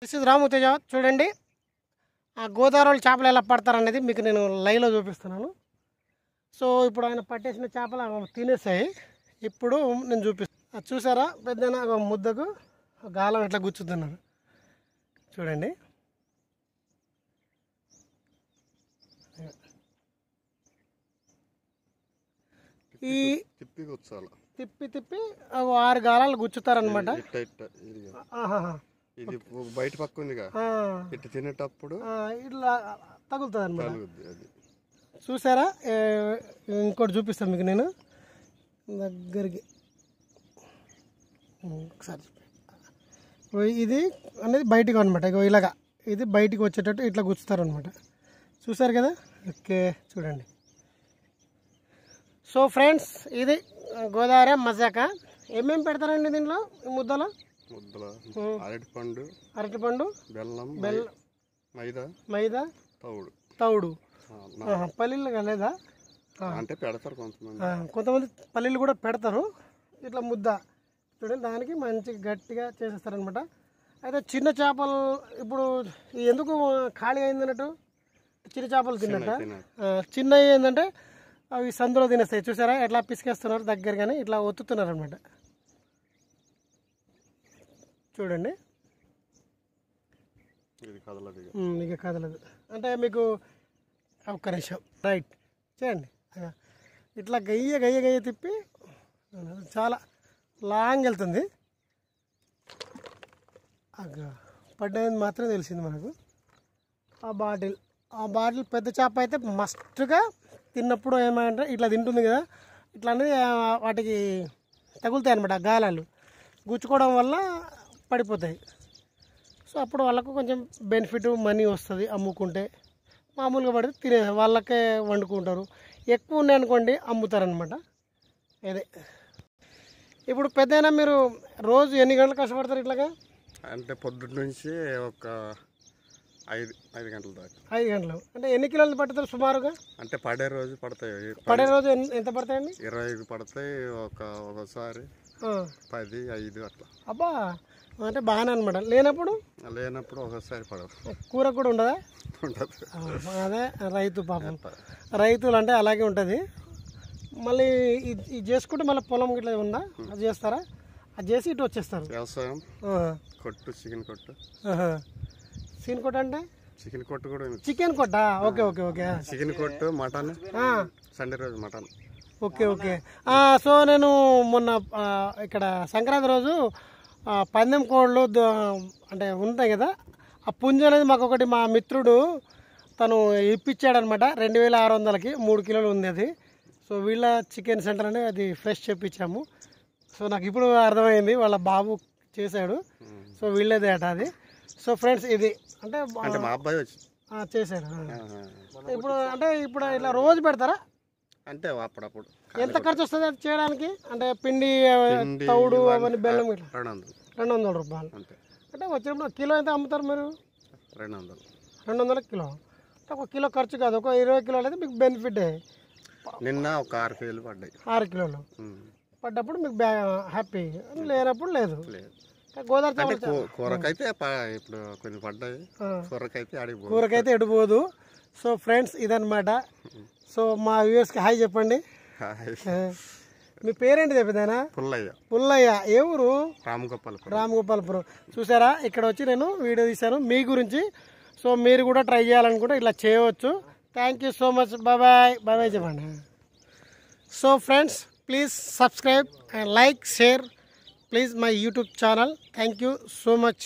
This is రాము తేజ. చూడండి ఆ గోదావరి చేపలు ఎలా పడతారనేది మీకు నేను లైవ్లో చూపిస్తున్నాను. సో ఇప్పుడు ఆయన పట్టేసిన చేపలు తినేసాయి. ఇప్పుడు నేను చూపిస్తాను. చూసారా పెద్దనా ముద్దకు గాలం ఎట్లా గుచ్చుతున్నారు చూడండి. ఈ తిప్పి తిప్పి 6 గాలాలు గుచ్చుతారనమాట. ఇది బయట పక్క ఉందిగా, ఇట్లా తినేటప్పుడు ఇట్లా తగులుతుంది అనమాట. చూసారా ఇంకోటి చూపిస్తాను మీకు నేను దగ్గరికి ఒకసారి. ఇది అనేది బయటికి అనమాట. ఇలాగా ఇది బయటికి వచ్చేటట్టు ఇట్లా గుచ్చుతారు అనమాట. చూసారు కదా. ఓకే చూడండి. సో ఫ్రెండ్స్ ఇది గోదావరి మజాక. ఏమేమి పెడతారండి దీంట్లో? ముద్దలో అరటిపండు, బెల్లం, మైదా, తౌడు. పల్లీలు లేదా అంటే పెడతారు కొంతమంది పల్లీలు కూడా పెడతారు. ఇట్లా ముద్ద చూడండి, దానికి మంచిగా గట్టిగా చేసేస్తారనమాట. అయితే చిన్న చేపలు ఇప్పుడు ఎందుకు ఖాళీ అయిందన్నట్టు చిన్న చేపలు తిన్నట్ట. చిన్నవి ఏంటంటే అవి సందులో తినేస్తాయి. చూసారా ఎట్లా పిసికేస్తున్నారు, దగ్గర కానీ ఇట్లా ఒత్తుతున్నారు అనమాట. చూడండి ఇక కదలదు అంటే మీకు ఒక్క నిమిషం రైట్ చేయండి. ఇట్లా గయ్య తిప్పి చాలా లాంగ్ వెళ్తుంది. పడ్డది మాత్రం తెలిసింది మనకు. ఆ బాటిల్ పెద్ద చేప అయితే మస్ట్గా తిన్నప్పుడు ఏమంటే ఇట్లా తింటుంది కదా, ఇట్లా అనేది వాటికి తగులుతాయి అనమాట. గాలాలు గుచ్చుకోవడం వల్ల పడిపోతాయి. సో అప్పుడు వాళ్ళకు కొంచెం బెనిఫిట్ మనీ వస్తుంది అమ్ముకుంటే. మామూలుగా పడితే తినే వాళ్ళకే వండుకుంటారు. ఎక్కువ ఉన్నాయి అనుకోండి అమ్ముతారనమాట. అదే ఇప్పుడు పెద్దయినా మీరు రోజు ఎన్ని గంటలు కష్టపడతారు ఇట్లాగా? అంటే పొద్దున్న నుంచి ఒక 5 గంటల దాకా. 5 గంటలు అంటే ఎన్ని కిలోలు పడతారు సుమారుగా? అంటే పడే రోజు పడతాయి. పడే రోజు ఎంత పడతాయండి? 25 పడతాయి, ఒకసారి 10, 5 అట్లా. అబ్బా అంటే బాగానే అనమాట. లేనప్పుడు ఒకసారి పడవు. కూర కూడా ఉండదా? ఉండదు. అదే రైతు పాపం, రైతులు అంటే అలాగే ఉంటుంది. మళ్ళీ ఇది చేసుకుంటే మళ్ళీ పొలం గిట్లా ఉందా, అది చేస్తారా? అది చేసి ఇటు వచ్చేస్తారు. వ్యవసాయం కొట్టు, చికెన్ కొట్టు. చికెన్ కొట్టు అంటే చికెన్ కొట్టు కూడా. చికెన్ కొట్టా? Okay okay okay. చికెన్ కొట్టు, మటన్, సండే రోజు మటన్. Okay okay. సో నేను మొన్న ఇక్కడ సంక్రాంతి రోజు పందెం కోళ్ళు అంటే ఉంటాయి కదా, ఆ పుంజు అనేది మాకు ఒకటి మా మిత్రుడు తను ఇప్పించాడనమాట. 2600కి 3 కిలోలు ఉంది అది. సో వీళ్ళ చికెన్ సెంటర్ అని అది ఫ్రెష్ చెప్పించాము. సో నాకు ఇప్పుడు అర్థమైంది, వాళ్ళ బాబు చేశాడు. సో వీళ్ళదే అట అది. సో ఫ్రెండ్స్ ఇది అంటే మా అబ్బాయి వచ్చి చేశాడు. ఇప్పుడు ఇట్లా రోజు పెడతారా? అంటే అప్పుడప్పుడు. ఎంత ఖర్చు వస్తుంది అది చేయడానికి? అంటే పిండి, తౌడు, అవన్నీ బెల్లం ఇట్లా 200 రూపాయలు. అంటే వచ్చినప్పుడు కిలో ఎంత అమ్ముతారు మీరు? 200 కిలో. అంటే 1 కిలో ఖర్చు కాదు, ఒక 20 కిలోలు అయితే మీకు బెనిఫిట్. నిన్న ఒక 6 కిలోలు పడ్డాయి. 6 కిలోలు పడ్డప్పుడు మీకు హ్యాపీ, లేనప్పుడు లేదు. గోదావరి కూరకైతే ఇప్పుడు కొన్ని పడ్డాయి, కూరకైతే ఎడిపోదు. సో ఫ్రెండ్స్ ఇదన్నమాట. సో మా వ్యూవర్స్కి హాయ్ చెప్పండి. మీ పేరేంటి చెప్పేదానా? పుల్లయ్య. ఏ ఊరు? రామగోపాలపురం. చూసారా ఇక్కడ వచ్చి నేను వీడియో తీశాను మీ గురించి. సో మీరు కూడా ట్రై చేయాలనుకుంటే ఇట్లా చేయవచ్చు. Thank you so much. Bye చెప్పండి. So friends please subscribe and like, share please my YouTube channel. Thank you so much.